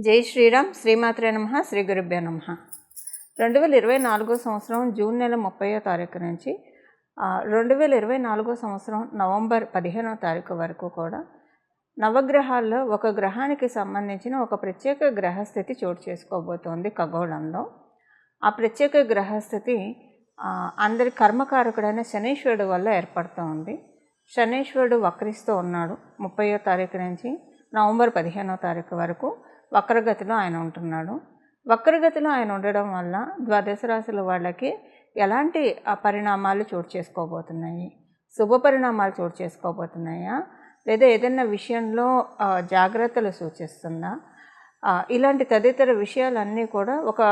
జై శ్రీరామ్. శ్రీమాత్రే నమః. శ్రీ గురుభ్యో నమః. 2024 సంవత్సరం జూన్ నెల 30వ తారీఖు నుంచి 2024 సంవత్సరం నవంబర్ 15వ తారీఖు వరకు కూడా నవగ్రహాల్లో ఒక గ్రహానికి సంబంధించిన ఒక ప్రత్యేక గ్రహస్థితి చోటు చేసుకోబోతోంది ఖగోళంలో. ఆ ప్రత్యేక గ్రహస్థితి అందరి కర్మకారకుడైన శనీశ్వరుడు వల్ల ఏర్పడుతూ ఉంది. శనీశ్వరుడు వక్రిస్తూ ఉన్నాడు. 30వ తారీఖు నుంచి నవంబర్ 15వ తారీఖు వరకు వక్రగతిలో ఆయన ఉంటున్నాడు. వక్రగతిలో ఆయన ఉండడం వల్ల ద్వాదశ రాశుల వాళ్ళకి ఎలాంటి పరిణామాలు చోటు చేసుకోబోతున్నాయి? శుభ పరిణామాలు చోటు చేసుకోబోతున్నాయా, లేదా ఏదైనా విషయంలో జాగ్రత్తలు సూచిస్తుందా? ఇలాంటి తదితర విషయాలన్నీ కూడా ఒక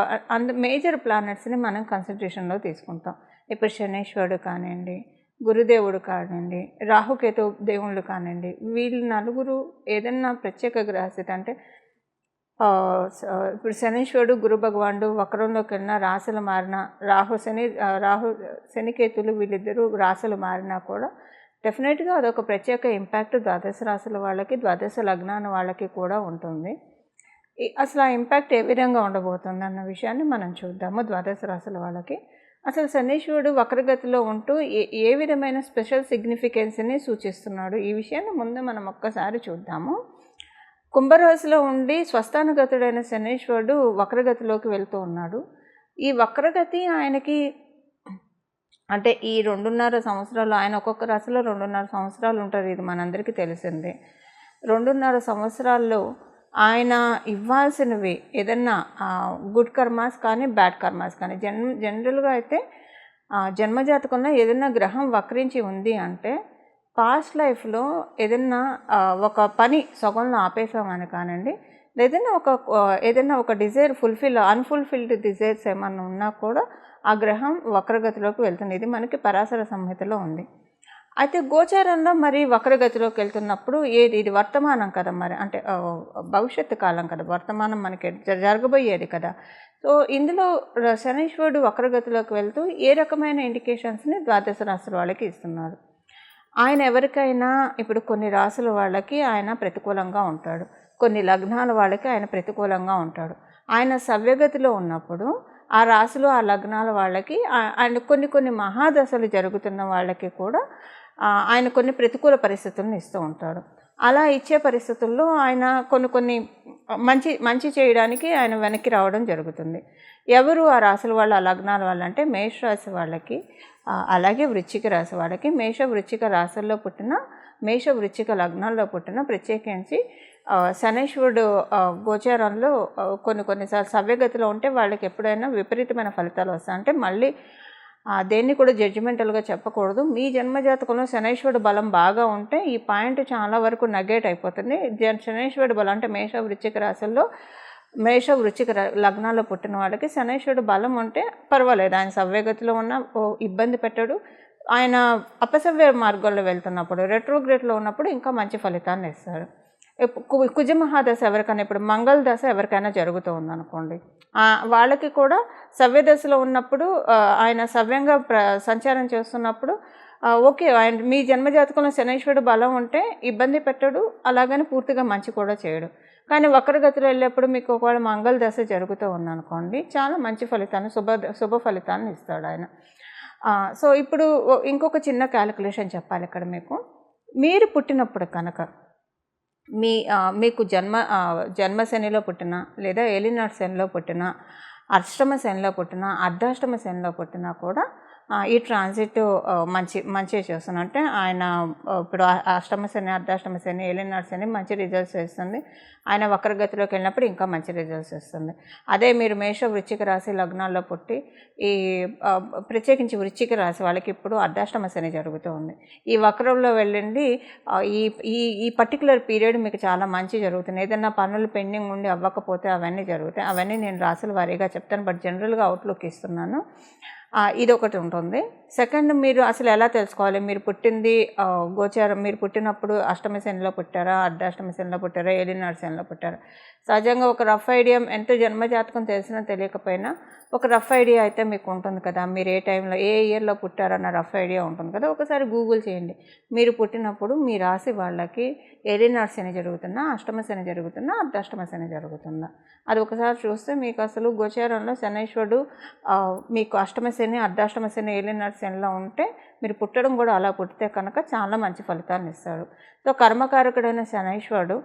మేజర్ ప్లానెట్స్ని మనం కన్సిడరేషన్లో తీసుకుంటాం. ఇప్పుడు శనీశ్వరుడు కానివ్వండి, గురుదేవుడు కానివ్వండి, రాహుకేతు దేవుళ్ళు కానివ్వండి, వీళ్ళు నలుగురు ఏదన్నా ప్రత్యేక గ్రహస్థితి అంటే ఇప్పుడు శనీశ్వరుడు గురు భగవానుడు వక్రంలోకి వెళ్ళిన రాశులు మారిన రాహు శనికేతులు వీళ్ళిద్దరూ రాశులు మారినా కూడా డెఫినెట్గా అదొక ప్రత్యేక ఇంపాక్ట్ ద్వాదశ రాశుల వాళ్ళకి, ద్వాదశ లగ్నాల వాళ్ళకి కూడా ఉంటుంది. అసలు ఆ ఇంపాక్ట్ ఏ విధంగా ఉండబోతుంది అన్న విషయాన్ని మనం చూద్దాము. ద్వాదశ రాశుల వాళ్ళకి అసలు శనీశ్వరుడు వక్రగతిలో ఉంటూ ఏ విధమైన స్పెషల్ సిగ్నిఫికెన్స్ని సూచిస్తున్నాడు, ఈ విషయాన్ని ముందు మనం ఒక్కసారి చూద్దాము. కుంభరాశిలో ఉండి స్వస్థానగతుడైన శనీశ్వరుడు వక్రగతిలోకి వెళ్తూ ఉన్నాడు. ఈ వక్రగతి ఆయనకి అంటే ఈ 2.5 సంవత్సరాలు, ఆయన ఒక్కొక్క రాశిలో 2.5 సంవత్సరాలు ఉంటారు, ఇది మనందరికీ తెలిసిందే. 2.5 సంవత్సరాల్లో ఆయన ఇవ్వాల్సినవి ఏదన్నా గుడ్ కర్మాస్ కానీ బ్యాడ్ కర్మాస్ కానీ జనరల్గా అయితే జన్మజాతకంలో ఏదైనా గ్రహం వక్రించి ఉంది అంటే పాస్ట్ లైఫ్లో ఏదైనా ఒక పని సగంలో ఆపేసామని కానివ్వండి, ఏదైనా ఒక డిజైర్ అన్ఫుల్ఫిల్డ్ డిజైర్స్ ఏమన్నా ఉన్నా కూడా ఆ గ్రహం వక్రగతిలోకి వెళ్తుంది. ఇది మనకి పరాశర సంహితలో ఉంది. అయితే గోచారంలో మరి వక్రగతిలోకి వెళ్తున్నప్పుడు ఇది వర్తమానం కదా, మరి అంటే భవిష్యత్తు కాలం కదా, వర్తమానం మనకి జరగబోయేది కదా. సో ఇందులో శనీశ్వరుడు వక్రగతిలోకి వెళ్తూ ఏ రకమైన ఇండికేషన్స్ని ద్వాదశ రాశుల వాళ్ళకి ఇస్తున్నారు? ఆయన ఎవరికైనా ఇప్పుడు కొన్ని రాశుల వాళ్ళకి ఆయన ప్రతికూలంగా ఉంటాడు, కొన్ని లగ్నాల వాళ్ళకి ఆయన ప్రతికూలంగా ఉంటాడు. ఆయన సవ్యగతిలో ఉన్నప్పుడు ఆ రాశులు ఆ లగ్నాల వాళ్ళకి ఆయన కొన్ని మహాదశలు జరుగుతున్న వాళ్ళకి కూడా ఆయన కొన్ని ప్రతికూల పరిస్థితులను ఇస్తూ ఉంటాడు. అలా ఇచ్చే పరిస్థితుల్లో ఆయన కొన్ని మంచి చేయడానికి ఆయన వెనక్కి రావడం జరుగుతుంది. ఎవరు ఆ రాశుల వాళ్ళు, ఆ లగ్నాల వాళ్ళు అంటే మేషరాశి వాళ్ళకి, అలాగే వృశ్చిక రాశి వాళ్ళకి. వృశ్చిక రాశుల్లో పుట్టిన, వృశ్చిక లగ్నాల్లో పుట్టిన, ప్రత్యేకించి శనీశ్వరుడు గోచారంలో కొన్నిసార్లు సవ్యగతిలో ఉంటే వాళ్ళకి ఎప్పుడైనా విపరీతమైన ఫలితాలు వస్తాయి. అంటే మళ్ళీ దేన్ని కూడా జడ్జిమెంటల్గా చెప్పకూడదు. మీ జన్మజాతకంలో శనీశ్వరుడు బలం బాగా ఉంటే ఈ పాయింట్ చాలా వరకు నెగేట్ అయిపోతుంది. శనీశ్వరుడు బలం అంటే వృశ్చిక రాశుల్లో వృశ్చిక లగ్నాల్లో పుట్టిన వాళ్ళకి శనీశ్వరుడు బలం ఉంటే పర్వాలేదు, ఆయన సవ్యగతిలో ఉన్న ఇబ్బంది పెట్టాడు. ఆయన అపసవ్య మార్గాల్లో వెళ్తున్నప్పుడు, రెట్రోగ్రేడ్లో ఉన్నప్పుడు ఇంకా మంచి ఫలితాన్ని ఇస్తాడు. కుజమహాదశ ఎవరికైనా, ఇప్పుడు మంగళ దశ ఎవరికైనా జరుగుతూ ఉందనుకోండి, వాళ్ళకి కూడా సవ్యదశలో ఉన్నప్పుడు ఆయన సవ్యంగా సంచారం చేస్తున్నప్పుడు ఓకే, ఆయన మీ జన్మజాతకంలో శనీశ్వరుడు బలం ఉంటే ఇబ్బంది పెట్టడు, అలాగని పూర్తిగా మంచి కూడా చేయడు. కానీ వక్రగతిలో వెళ్ళేప్పుడు మీకు ఒకవేళ మంగళ దశ జరుగుతూ ఉందనుకోండి, చాలా మంచి ఫలితాన్ని, శుభ ఫలితాన్ని ఇస్తాడు ఆయన. సో ఇప్పుడు ఇంకొక చిన్న క్యాలిక్యులేషన్ చెప్పాలి ఇక్కడ మీకు. మీరు పుట్టినప్పుడు కనుక మీకు జన్మ శనిలో పుట్టిన, లేదా ఏలినాటి శనిలో పుట్టిన, అష్టమ శనిలో పుట్టిన, అర్ధాష్టమ శనిలో పుట్టినా కూడా ఈ ట్రాన్సిట్ మంచిగా చేస్తుంది. అంటే ఆయన ఇప్పుడు అష్టమ శని, అర్ధాష్టమ శని, ఏలినాటి శని మంచి రిజల్ట్స్ ఇస్తుంది. ఆయన వక్రగతిలోకి వెళ్ళినప్పుడు ఇంకా మంచి రిజల్ట్స్ ఇస్తుంది. అదే మీరు వృశ్చిక రాశి లగ్నాల్లో పుట్టి ప్రత్యేకించి వృశ్చిక రాశి వాళ్ళకి ఇప్పుడు అర్ధాష్టమ శని జరుగుతూ ఉంది. ఈ వక్రంలో వెళ్ళండి, ఈ పర్టికులర్ పీరియడ్ మీకు చాలా మంచి జరుగుతుంది. ఏదైనా పనులు పెండింగ్ ఉండి అవ్వకపోతే అవన్నీ జరుగుతాయి. అవన్నీ నేను రాశుల వారీగా చెప్తాను, బట్ జనరల్గా అవుట్లుక్ ఇస్తున్నాను. ఇది ఒకటి ఉంటుంది. సెకండ్, మీరు అసలు ఎలా తెలుసుకోవాలి మీరు పుట్టింది గోచారం, మీరు పుట్టినప్పుడు అష్టమ శనిలో పుట్టారా, అర్ధాష్టమ శనిలో పుట్టారా, ఏలినాటి శనిలో పుట్టారా? సహజంగా ఒక రఫ్ ఐడియా, ఎంత జన్మజాతకం తెలిసినా తెలియకపోయినా ఒక రఫ్ ఐడియా అయితే మీకు ఉంటుంది కదా. మీరు ఏ టైంలో ఏ ఇయర్లో పుట్టారన్న రఫ్ ఐడియా ఉంటుంది కదా. ఒకసారి గూగుల్ చేయండి. మీరు పుట్టినప్పుడు మీ రాశి వాళ్ళకి ఏలినాటి శని జరుగుతున్నా, అష్టమ శని జరుగుతున్నా, అర్ధాష్టమ శని జరుగుతుందా, అది ఒకసారి చూస్తే మీకు అసలు గోచారంలో శనైశ్వరుడు మీకు అష్టమ శని, అర్ధాష్టమ శని, ఏలినాటి శనిలో ఉంటే మీరు పుట్టడం కూడా అలా పుట్టితే కనుక చాలా మంచి ఫలితాలను ఇస్తాడు. సో కర్మకారకుడైన శనైశ్వరుడు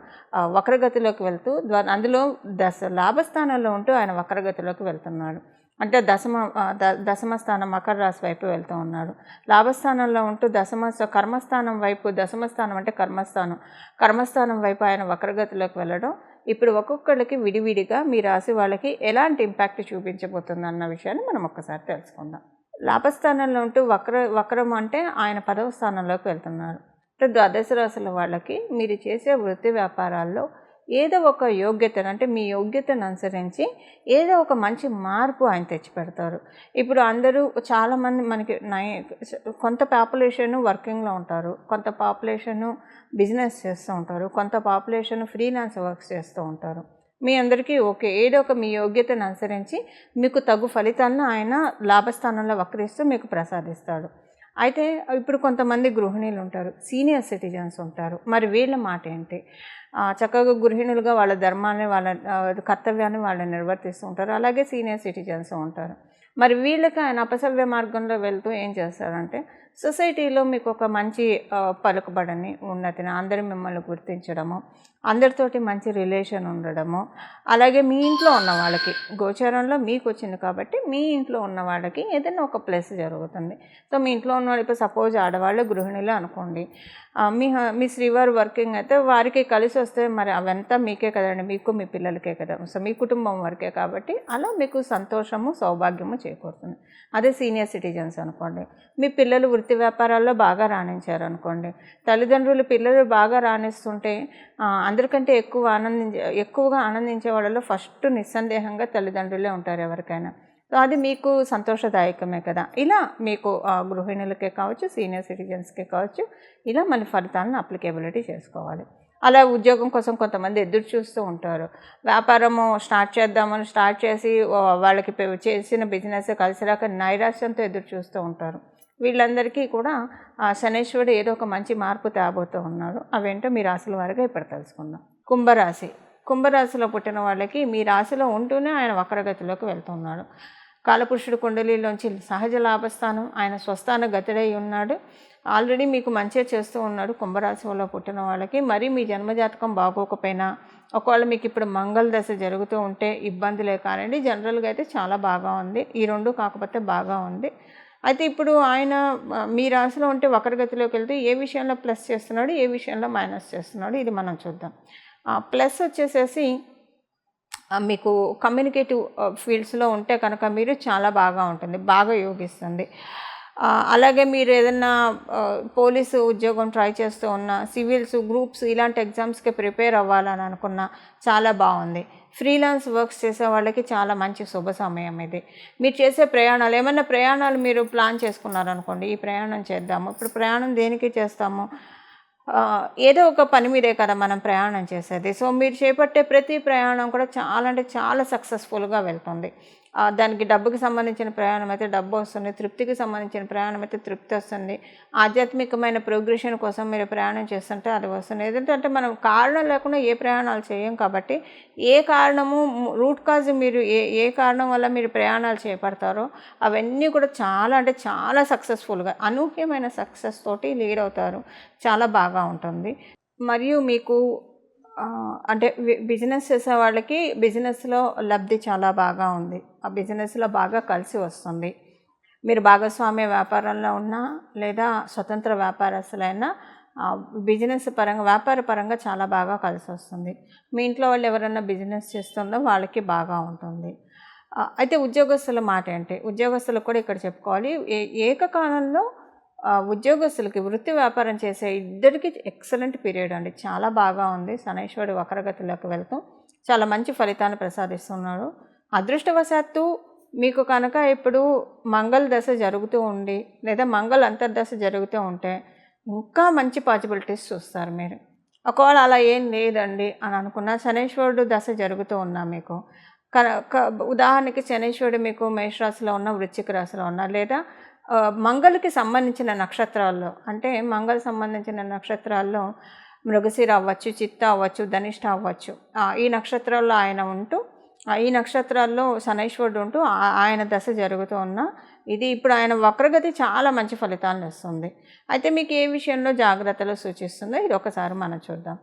వక్రగతిలోకి వెళ్తూ అందులో లాభస్థానంలో ఉంటూ ఆయన వక్రగతిలోకి వెళ్తున్నాడు. అంటే దశమ స్థానం మకర రాశి వైపు వెళ్తూ ఉన్నాడు. లాభస్థానంలో ఉంటూ కర్మస్థానం వైపు, దశమ స్థానం అంటే కర్మస్థానం వైపు ఆయన వక్రగతిలోకి వెళ్ళడం ఇప్పుడు ఒక్కొక్కళ్ళకి విడివిడిగా మీ రాశి వాళ్ళకి ఎలాంటి ఇంపాక్ట్ చూపించబోతుంది అన్న విషయాన్ని మనం ఒక్కసారి తెలుసుకుందాం. లాభస్థానంలో ఉంటూ వక్రం అంటే ఆయన 10వ స్థానంలోకి వెళ్తున్నారు. అంటే ద్వాదశ రాశుల వాళ్ళకి మీరు చేసే వృత్తి వ్యాపారాల్లో ఏదో ఒక యోగ్యతను, అంటే మీ యోగ్యతను అనుసరించి ఏదో ఒక మంచి మార్పు ఆయన తెచ్చిపెడతారు. ఇప్పుడు అందరూ చాలామంది మనకి కొంత పాపులేషను వర్కింగ్లో ఉంటారు, కొంత పాపులేషను బిజినెస్ చేస్తూ ఉంటారు, కొంత పాపులేషన్ ఫ్రీలాన్స్ వర్క్స్ చేస్తూ ఉంటారు. మీ అందరికీ ఓకే, ఏదో ఒక మీ యోగ్యతను అనుసరించి మీకు తగు ఫలితాలను ఆయన లాభస్థానంలో వక్రిస్తూ మీకు ప్రసాదిస్తాడు. అయితే ఇప్పుడు కొంతమంది గృహిణీలు ఉంటారు, సీనియర్ సిటిజన్స్ ఉంటారు. మరి వీళ్ళ మాట ఏంటి? చక్కగా గృహిణులుగా వాళ్ళ ధర్మాన్ని, వాళ్ళ కర్తవ్యాన్ని వాళ్ళు నిర్వర్తిస్తూ ఉంటారు. అలాగే సీనియర్ సిటిజన్స్ ఉంటారు. మరి వీళ్ళకి ఆయన అపసవ్య మార్గంలో వెళ్తూ ఏం చేస్తారంటే, సొసైటీలో మీకు ఒక మంచి పలుకుబడిని, ఉన్నతిని, అందరూ మిమ్మల్ని గుర్తించడము, అందరితోటి మంచి రిలేషన్ ఉండడము, అలాగే మీ ఇంట్లో ఉన్న వాళ్ళకి, గోచారంలో మీకు వచ్చింది కాబట్టి మీ ఇంట్లో ఉన్న వాళ్ళకి ఏదైనా ఒక ప్లస్ జరుగుతుంది. సో మీ ఇంట్లో ఉన్న వాళ్ళు, ఇప్పుడు సపోజ్ ఆడవాళ్ళు గృహిణులు అనుకోండి, మీ శ్రీవారు వర్కింగ్ అయితే వారికి కలిసి వస్తే మరి అవంతా మీకే కదండి, మీకు మీ పిల్లలకే కదా, సో మీ కుటుంబం వరకే కాబట్టి అలా మీకు సంతోషము, సౌభాగ్యము చేకూరుతుంది. అదే సీనియర్ సిటిజన్స్ అనుకోండి, మీ పిల్లలు వృత్తి వ్యాపారాల్లో బాగా రాణించారు అనుకోండి, తల్లిదండ్రులు పిల్లలు బాగా రాణిస్తుంటే అందరికంటే ఎక్కువగా ఆనందించే వాళ్ళలో ఫస్ట్ నిస్సందేహంగా తల్లిదండ్రులే ఉంటారు ఎవరికైనా. సో అది మీకు సంతోషదాయకమే కదా. ఇలా మీకు గృహిణులకే కావచ్చు, సీనియర్ సిటిజన్స్కే కావచ్చు, ఇలా మన ఫలితాలను అప్లికేబిలిటీ చేసుకోవాలి. అలా ఉద్యోగం కోసం కొంతమంది ఎదురు చూస్తూ ఉంటారు. వ్యాపారము స్టార్ట్ చేసి వాళ్ళకి చేసిన బిజినెస్ కలిసి రాక నైరాశ్యంతో ఎదురు చూస్తూ ఉంటారు. వీళ్ళందరికీ కూడా శనైశ్వరుడు ఏదో ఒక మంచి మార్పు తేబోతూ ఉన్నాడు. అవేంటో మీ రాశుల వారిగా ఇప్పుడు తెలుసుకుందాం. కుంభరాశిలో పుట్టిన వాళ్ళకి మీ రాశిలో ఉంటూనే ఆయన వక్రగతిలోకి వెళ్తున్నాడు. కాలపురుషుడు కుండలిలోంచి సహజ లాభస్థానం, ఆయన స్వస్థాన గతిడై ఉన్నాడు. ఆల్రెడీ మీకు మంచిగా చేస్తూ ఉన్నాడు కుంభరాశిలో పుట్టిన వాళ్ళకి. మరి మీ జన్మజాతకం బాగోకపోయినా, ఒకవేళ మీకు ఇప్పుడు మంగళ దశ జరుగుతూ ఉంటే ఇబ్బందులే కానండి, జనరల్గా అయితే చాలా బాగా ఉంది. ఈ రెండు కాకపోతే బాగా ఉంది. అయితే ఇప్పుడు ఆయన మీ రాశిలో ఉంటే వక్రగతిలోకి వెళ్తే ఏ విషయంలో ప్లస్ చేస్తున్నాడు, ఏ విషయంలో మైనస్ చేస్తున్నాడు, ఇది మనం చూద్దాం. ప్లస్ వచ్చేసేసి మీకు కమ్యూనికేటివ్ ఫీల్డ్స్లో ఉంటే కనుక మీరు చాలా బాగా ఉంటుంది, బాగా యోగిస్తుంది. అలాగే మీరు ఏదన్నా పోలీసు ఉద్యోగం ట్రై చేస్తూ ఉన్న, సివిల్స్, గ్రూప్స్ ఇలాంటి ఎగ్జామ్స్కి ప్రిపేర్ అవ్వాలని అనుకున్నా చాలా బాగుంది. ఫ్రీలాన్స్ వర్క్స్ చేసే వాళ్ళకి చాలా మంచి శుభ సమయం ఇది. మీరు చేసే ప్రయాణాలు, ఏమన్నా ప్రయాణాలు మీరు ప్లాన్ చేసుకున్నారనుకోండి, ఈ ప్రయాణం చేద్దాము, ఇప్పుడు ప్రయాణం దేనికి చేస్తాము, ఏదో ఒక పని మీదే కదా మనం ప్రయాణం చేసేది. సో మీరు చేపట్టే ప్రతి ప్రయాణం కూడా చాలా అంటే చాలా సక్సెస్ఫుల్గా వెళ్తుంది. దానికి డబ్బుకి సంబంధించిన ప్రయాణం అయితే డబ్బు వస్తుంది, తృప్తికి సంబంధించిన ప్రయాణం అయితే తృప్తి వస్తుంది, ఆధ్యాత్మికమైన ప్రోగ్రెషన్ కోసం మీరు ప్రయాణం చేస్తుంటే అది వస్తుంది. ఎందుకంటే మనం కారణం లేకుండా ఏ ప్రయాణాలు చేయం కాబట్టి, ఏ కారణము రూట్ కాజ్, మీరు ఏ కారణం వల్ల మీరు ప్రయాణాలు చేపడతారో అవన్నీ కూడా చాలా అంటే చాలా సక్సెస్ఫుల్గా, అనూహ్యమైన సక్సెస్ తోటి లీడ్ అవుతారు. చాలా బాగా ఉంటుంది. మరియు మీకు అంటే బిజినెస్ చేసే వాళ్ళకి బిజినెస్లో లబ్ధి చాలా బాగా ఉంది. ఆ బిజినెస్లో బాగా కలిసి వస్తుంది. మీరు భాగస్వామ్య వ్యాపారంలో ఉన్నా లేదా స్వతంత్ర వ్యాపారస్తులైనా బిజినెస్ పరంగా, వ్యాపార పరంగా చాలా బాగా కలిసి వస్తుంది. మీ ఇంట్లో వాళ్ళు ఎవరైనా బిజినెస్ చేస్తుందో వాళ్ళకి బాగా ఉంటుంది. అయితే ఉద్యోగస్తుల మాట ఏంటి? ఉద్యోగస్తులకు కూడా ఇక్కడ చెప్పుకోవాలి. ఏకకాలంలో ఉద్యోగస్తులకి, వృత్తి వ్యాపారం చేసే ఇద్దరికి ఎక్సలెంట్ పీరియడ్ అండి, చాలా బాగా ఉంది. శనైశ్వరుడు వక్రగతిలోకి వెళ్తూ చాలా మంచి ఫలితాన్ని ప్రసాదిస్తున్నాడు. అదృష్టవశాత్తు మీకు కనుక ఇప్పుడు మంగళ దశ జరుగుతూ ఉండి లేదా మంగళ అంతర్దశ జరుగుతూ ఉంటే ఇంకా మంచి పాసిబిలిటీస్ చూస్తారు మీరు. ఒకవేళ అలా ఏం లేదండి అని అనుకున్న శనీశ్వరుడు దశ జరుగుతూ ఉన్నా మీకు ఉదాహరణకి శనీశ్వరుడు మీకు మేషరాశిలో ఉన్న వృశ్చిక రాశిలో ఉన్న లేదా మంగళకి సంబంధించిన నక్షత్రాల్లో అంటే మంగళ సంబంధించిన నక్షత్రాల్లో మృగశిర అవ్వచ్చు, చిత్త అవ్వచ్చు, ధనిష్ట అవ్వచ్చు, ఈ నక్షత్రాల్లో ఆయన ఉంటూ ఈ నక్షత్రాల్లో శనైశ్వరుడు ఉంటూ ఆయన దశ జరుగుతూ ఉన్న ఇది ఇప్పుడు ఆయన వక్రగతి చాలా మంచి ఫలితాలను ఇస్తుంది. అయితే మీకు ఏ విషయంలో జాగ్రత్తలు సూచిస్తుందో ఇది ఒకసారి మనం చూద్దాం.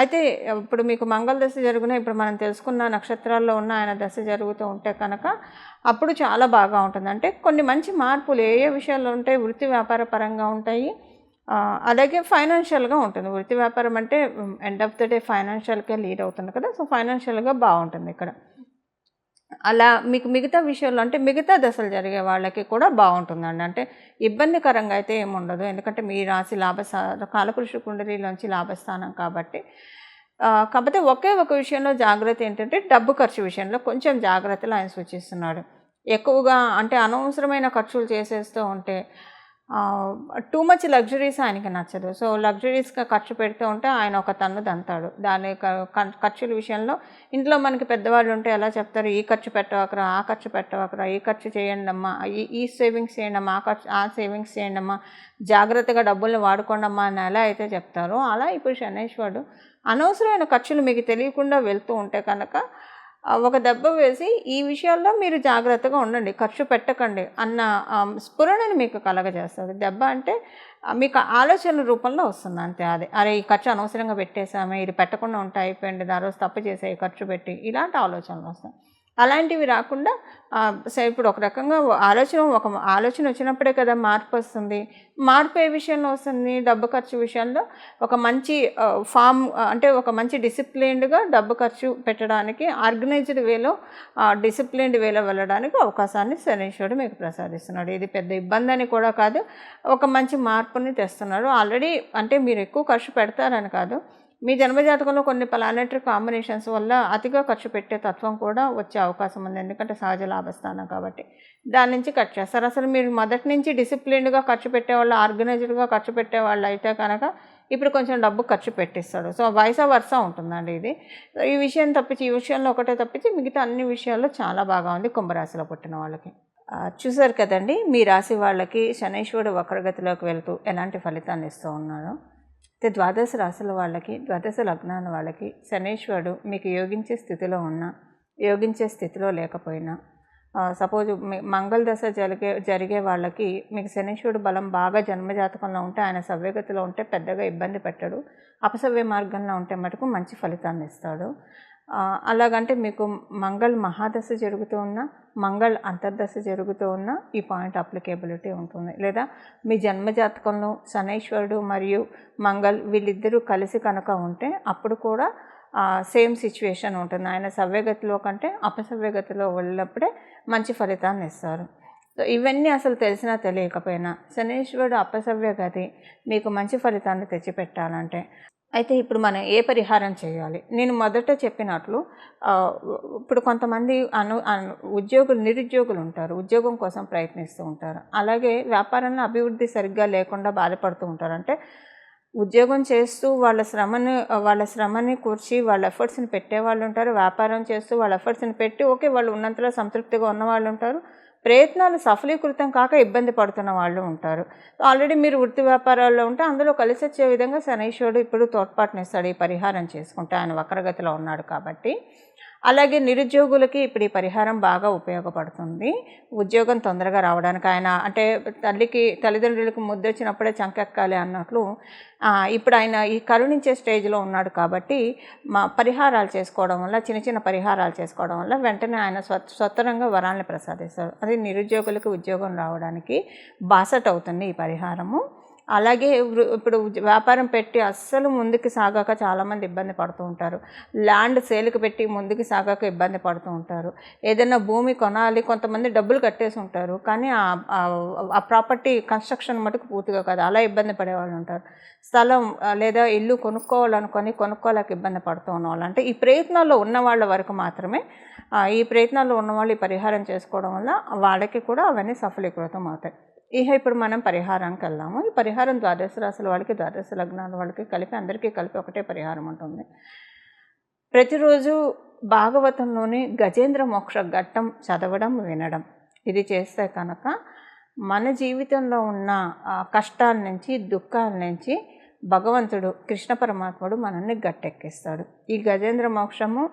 అయితే ఇప్పుడు మీకు మంగళ దశ జరుగున ఇప్పుడు మనం తెలుసుకున్న నక్షత్రాల్లో ఉన్న ఆయన దశ జరుగుతూ ఉంటే కనుక అప్పుడు చాలా బాగా ఉంటుంది. అంటే కొన్ని మంచి మార్పులు ఏ విషయాల్లో ఉంటాయి, వృత్తి వ్యాపార పరంగా ఉంటాయి, అలాగే ఫైనాన్షియల్గా ఉంటుంది. వృత్తి వ్యాపారం అంటే ఎండ్ ఆఫ్ ద డే ఫైనాన్షియల్కే లీడ్ అవుతుంది కదా, సో ఫైనాన్షియల్గా బాగుంటుంది ఇక్కడ. అలా మీకు మిగతా విషయాల్లో అంటే మిగతా దశలు జరిగే వాళ్ళకి కూడా బాగుంటుందండి. అంటే ఇబ్బందికరంగా అయితే ఏముండదు, ఎందుకంటే మీ రాశి కాలపురుష కుండలిలోంచి లాభస్థానం కాబట్టి. కాకపోతే ఒకే ఒక విషయంలో జాగ్రత్త ఏంటంటే డబ్బు ఖర్చు విషయంలో కొంచెం జాగ్రత్తలు ఆయన సూచిస్తున్నాడు. ఎక్కువగా అంటే అనవసరమైన ఖర్చులు చేసేస్తూ ఉంటే టూ మచ్ లగ్జరీస్ ఆయనకి నచ్చదు. సో లగ్జరీస్గా ఖర్చు పెడుతూ ఉంటే ఆయన ఒక తన్ను దంతాడు. దాని ఖర్చుల విషయంలో ఇంట్లో మనకి పెద్దవాళ్ళు ఉంటే ఎలా చెప్తారు, ఈ ఖర్చు పెట్టవకరా, ఆ ఖర్చు పెట్టవకరా, ఈ ఖర్చు చేయండి అమ్మా, ఈ సేవింగ్స్ చేయండి అమ్మా, ఆ సేవింగ్స్ చేయండి అమ్మా, జాగ్రత్తగా డబ్బుల్ని వాడుకోండి అమ్మా అని ఎలా అయితే చెప్తారో అలా ఇప్పుడు శనైశ్వరుడు అనవసరమైన ఖర్చులు మీకు తెలియకుండా వెళ్తూ ఉంటే కనుక ఒక దెబ్బ వేసి ఈ విషయాల్లో మీరు జాగ్రత్తగా ఉండండి, ఖర్చు పెట్టకండి అన్న స్ఫురణని మీకు కలగజేస్తుంది. దెబ్బ అంటే మీకు ఆలోచన రూపంలో వస్తుంది అంతే. అరే ఈ ఖర్చు అనవసరంగా పెట్టేసామే, ఇది పెట్టకుండా ఉంటే అయిపోయింది, ఆ రోజు తప్పు చేసే ఖర్చు పెట్టి, ఇలాంటి ఆలోచనలు వస్తాయి. అలాంటివి రాకుండా ఇప్పుడు ఒక రకంగా ఆలోచన వచ్చినప్పుడే కదా మార్పు వస్తుంది. మార్పు ఏ విషయంలో వస్తుంది, డబ్బు ఖర్చు విషయంలో ఒక మంచి అంటే ఒక మంచి డిసిప్లిన్డ్గా డబ్బు ఖర్చు పెట్టడానికి ఆర్గనైజ్డ్ వేలో డిసిప్లిన్డ్ వేలో వెళ్ళడానికి అవకాశాన్ని శనీశ్వరుడు మీకు ప్రసాదిస్తున్నాడు. ఇది పెద్ద ఇబ్బంది అని కూడా కాదు, ఒక మంచి మార్పుని తెస్తున్నాడు. ఆల్రెడీ అంటే మీరు ఎక్కువ ఖర్చు పెడతారని కాదు, మీ జన్మజాతకంలో కొన్ని ప్లానెటరీ కాంబినేషన్స్ వల్ల అతిగా ఖర్చు పెట్టే తత్వం కూడా వచ్చే అవకాశం ఉంది, ఎందుకంటే సహజ లాభస్థానం కాబట్టి. దాని నుంచి కట్ చేస్తారు. అసలు మీరు మొదటి నుంచి డిసిప్లిన్డ్గా ఖర్చు పెట్టేవాళ్ళు, ఆర్గనైజ్డ్గా ఖర్చు పెట్టేవాళ్ళు అయితే కనుక ఇప్పుడు కొంచెం డబ్బు ఖర్చు పెట్టిస్తాడు. సో వయసా వరుస ఉంటుందండి ఇది. ఈ విషయంలో ఒకటే తప్పించి మిగతా అన్ని విషయాల్లో చాలా బాగా ఉంది కుంభరాశిలో పుట్టిన వాళ్ళకి. చూసారు కదండి మీ రాశి వాళ్ళకి శనైశ్వరుడు వక్రగతిలోకి వెళ్తూ ఎలాంటి ఫలితాన్ని ఇస్తూ ఉన్నాడో. ద్వాదశ రాశుల వాళ్ళకి, ద్వాదశ లగ్నాల వాళ్ళకి శనైశ్వరుడు మీకు యోగించే స్థితిలో ఉన్నా, యోగించే స్థితిలో లేకపోయినా, సపోజ్ మంగళ దశ జరిగే వాళ్ళకి మీకు శనైశ్వరుడు బలం బాగా జన్మజాతకంలో ఉంటే, ఆయన సవ్యగతిలో ఉంటే పెద్దగా ఇబ్బంది పెట్టడు, అపసవ్య మార్గంలో ఉంటే మటుకు మంచి ఫలితాన్ని ఇస్తాడు. అలాగంటే మీకు మంగళ మహాదశ జరుగుతూ ఉన్నా, మంగళ అంతర్దశ జరుగుతూ ఉన్నా ఈ పాయింట్ అప్లికేబిలిటీ ఉంటుంది. లేదా మీ జన్మజాతకంలో శనైశ్వరుడు మరియు మంగళ వీళ్ళిద్దరూ కలిసి కనుక ఉంటే అప్పుడు కూడా సేమ్ సిచ్యువేషన్ ఉంటుంది. ఆయన సవ్యగతిలో కంటే అపసవ్యగతిలో వెళ్ళినప్పుడే మంచి ఫలితాన్ని ఇస్తారు. సో ఇవన్నీ అసలు తెలిసినా తెలియకపోయినా శనైశ్వరుడు అపసవ్యగతి మీకు మంచి ఫలితాన్ని తెచ్చిపెట్టాలంటే అయితే ఇప్పుడు మనం ఏ పరిహారం చేయాలి? నేను మొదట చెప్పినట్లు ఇప్పుడు కొంతమంది నిరుద్యోగులు ఉంటారు, ఉద్యోగం కోసం ప్రయత్నిస్తూ ఉంటారు. అలాగే వ్యాపారంలో అభివృద్ధి సరిగ్గా లేకుండా బాధపడుతూ ఉంటారు. అంటే ఉద్యోగం చేస్తూ వాళ్ళ శ్రమని కూర్చి వాళ్ళ ఎఫర్ట్స్ని పెట్టేవాళ్ళు ఉంటారు, వ్యాపారం చేస్తూ వాళ్ళ ఎఫర్ట్స్ని పెట్టి ఓకే వాళ్ళు ఉన్నంతలో సంతృప్తిగా ఉన్నవాళ్ళు ఉంటారు, ప్రయత్నాలు సఫలీకృతం కాక ఇబ్బంది పడుతున్న వాళ్ళు ఉంటారు. ఆల్రెడీ మీరు వృత్తి వ్యాపారాల్లో ఉంటే అందులో కలిసి వచ్చే విధంగా శనైశ్వరుడు ఇప్పుడు తోడ్పాటునిస్తాడు ఈ పరిహారం చేసుకుంటే, ఆయన వక్రగతిలో ఉన్నాడు కాబట్టి. అలాగే నిరుద్యోగులకి ఇప్పుడు ఈ పరిహారం బాగా ఉపయోగపడుతుంది, ఉద్యోగం తొందరగా రావడానికి. ఆయన అంటే తల్లిదండ్రులకు ముద్దొచ్చినప్పుడే చంకెక్కాలి అన్నట్లు ఇప్పుడు ఆయన ఈ కరుణించే స్టేజ్లో ఉన్నాడు కాబట్టి పరిహారాలు చేసుకోవడం వల్ల, చిన్న పరిహారాలు చేసుకోవడం వల్ల వెంటనే ఆయన స్వతరంగా వరాల్ని ప్రసాదిస్తాడు. అది నిరుద్యోగులకు ఉద్యోగం రావడానికి బాసట అవుతుంది ఈ పరిహారము. అలాగే ఇప్పుడు వ్యాపారం పెట్టి అస్సలు ముందుకు సాగాక చాలామంది ఇబ్బంది పడుతూ ఉంటారు. ల్యాండ్ సేల్కి పెట్టి ముందుకు సాగాక ఇబ్బంది పడుతూ ఉంటారు. ఏదైనా భూమి కొనాలి, కొంతమంది డబ్బులు కట్టేసి ఉంటారు, కానీ ఆ ప్రాపర్టీ కన్స్ట్రక్షన్ మటుకు పూర్తిగా కాదు, అలా ఇబ్బంది పడేవాళ్ళు ఉంటారు. స్థలం లేదా ఇల్లు కొనుక్కోవాలనుకొని కొనుక్కోలేక ఇబ్బంది పడుతూ ఉన్నవాళ్ళు, అంటే ఈ ప్రయత్నాల్లో ఉన్న వాళ్ళ వరకు మాత్రమే, ఈ ప్రయత్నాల్లో ఉన్నవాళ్ళు ఈ పరిహారం చేసుకోవడం వల్ల వాళ్ళకి కూడా అవన్నీ సఫలీకృతం అవుతాయి. ఇప్పుడు మనం పరిహారానికి వెళ్దాము. ఈ పరిహారం ద్వాదశ రాశుల వాళ్ళకి, ద్వాదశ లగ్నాల వాళ్ళకి కలిపి, అందరికీ కలిపి ఒకటే పరిహారం ఉంటుంది. ప్రతిరోజు భాగవతంలోని గజేంద్ర మోక్ష ఘట్టం చదవడం, వినడం, ఇది చేస్తే కనుక మన జీవితంలో ఉన్న కష్టాల నుంచి, దుఃఖాల నుంచి భగవంతుడు, కృష్ణ పరమాత్ముడు మనల్ని గట్టెక్కిస్తాడు. ఈ గజేంద్ర మోక్షము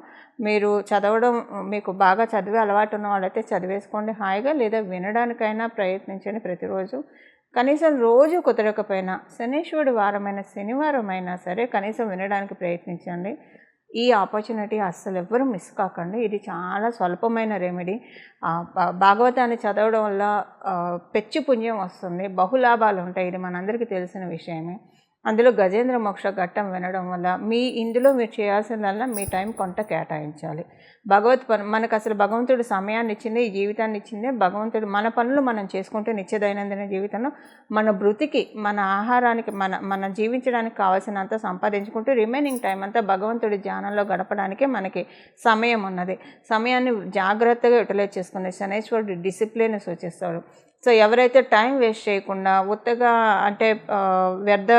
మీరు చదవడం, మీకు బాగా చదివే అలవాటు ఉన్న వాళ్ళైతే చదివేసుకోండి హాయిగా, లేదా వినడానికైనా ప్రయత్నించండి ప్రతిరోజు. కనీసం రోజు కుదరకపోయినా శనీశ్వరుడు వారమైన శనివారం అయినా సరే కనీసం వినడానికి ప్రయత్నించండి. ఈ ఆపర్చునిటీ అస్సలు ఎవ్వరూ మిస్ కాకండి. ఇది చాలా స్వల్పమైన రెమెడీ. భాగవతాన్ని చదవడం వల్ల పెచ్చు పుణ్యం వస్తుంది, బహులాభాలు ఉంటాయి, ఇది మనందరికీ తెలిసిన విషయమే. అందులో గజేంద్ర మోక్ష ఘట్టం వినడం వల్ల ఇందులో మీరు చేయాల్సిందల్లా మీ టైం కొంత కేటాయించాలి. మనకు అసలు భగవంతుడు సమయాన్ని ఇచ్చింది, ఈ జీవితాన్ని ఇచ్చింది భగవంతుడు. మన పనులు మనం చేసుకుంటే నిత్య దైనందిన జీవితంలో మన బ్రతికి, మన ఆహారానికి, మన జీవించడానికి కావాల్సినంత సంపాదించుకుంటూ రిమైనింగ్ టైం అంతా భగవంతుడి ధ్యానంలో గడపడానికే మనకి సమయం ఉన్నది. సమయాన్ని జాగ్రత్తగా యూటిలైజ్ చేసుకునే శనైశ్వరుడు డిసిప్లిన్ సూచిస్తాడు. సో ఎవరైతే టైం వేస్ట్ చేయకుండా ఉత్తగా, అంటే వ్యర్థ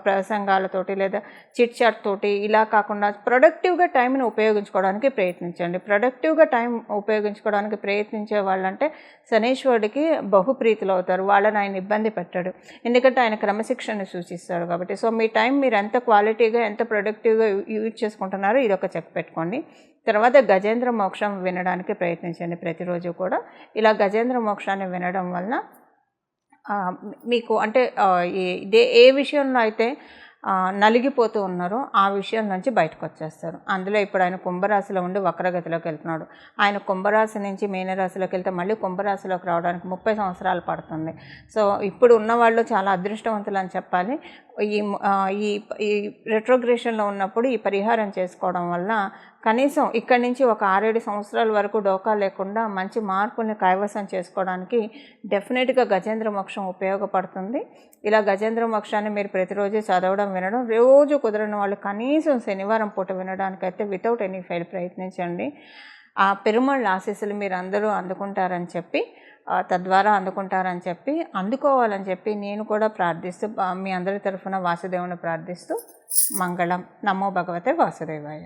ప్రసంగాలతోటి లేదా చిట్ చాట్ తోటి ఇలా కాకుండా ప్రొడక్టివ్గా టైంని ఉపయోగించుకోవడానికి ప్రయత్నించండి. ప్రొడక్టివ్గా టైం ఉపయోగించుకోవడానికి ప్రయత్నించే వాళ్ళంటే శనీశ్వరుడికి బహుప్రీతులు అవుతారు. వాళ్ళని ఆయన ఇబ్బంది పెట్టాడు, ఎందుకంటే ఆయన క్రమశిక్షణని సూచిస్తాడు కాబట్టి. సో మీ టైం మీరు ఎంత క్వాలిటీగా, ఎంత ప్రొడక్టివ్గా యూజ్ చేసుకుంటున్నారో ఇది ఒక చెక్ పెట్టుకోండి. తర్వాత గజేంద్ర మోక్షం వినడానికి ప్రయత్నించండి ప్రతిరోజు కూడా. ఇలా గజేంద్ర మోక్షాన్ని వినడం వలన మీకు, అంటే ఏ విషయంలో అయితే నలిగిపోతూ ఉన్నారో ఆ విషయం నుంచి బయటకు వచ్చేస్తారు. అందులో ఇప్పుడు ఆయన కుంభరాశిలో ఉండి వక్రగతిలోకి వెళ్తున్నాడు. ఆయన కుంభరాశి నుంచి మీనరాశిలోకి వెళ్తే మళ్ళీ కుంభరాశిలోకి రావడానికి 30 సంవత్సరాలు పడుతుంది. సో ఇప్పుడు ఉన్నవాళ్ళు చాలా అదృష్టవంతులు అని చెప్పాలి. ఈ రెట్రోగ్రేషన్లో ఉన్నప్పుడు ఈ పరిహారం చేసుకోవడం వల్ల కనీసం ఇక్కడి నుంచి ఒక 6-7 సంవత్సరాల వరకు డోకా లేకుండా మంచి మార్పుల్ని కైవసం చేసుకోవడానికి డెఫినెట్గా గజేంద్ర మోక్షం ఉపయోగపడుతుంది. ఇలా గజేంద్ర మోక్షాన్ని మీరు ప్రతిరోజు చదవడం, వినడం, రోజు కుదరని వాళ్ళు కనీసం శనివారం పూట వినడానికైతే వితౌట్ ఎనీ ఫెయిల్ ప్రయత్నించండి. ఆ పెరుమాళ్ళ ఆశీస్సులు మీరు అందరూ అందుకుంటారని చెప్పి, తద్వారా అందుకోవాలని చెప్పి నేను కూడా ప్రార్థిస్తూ, మీ అందరి తరఫున వాసుదేవుని ప్రార్థిస్తూ, మంగళం. నమో భగవతే వాసుదేవాయ.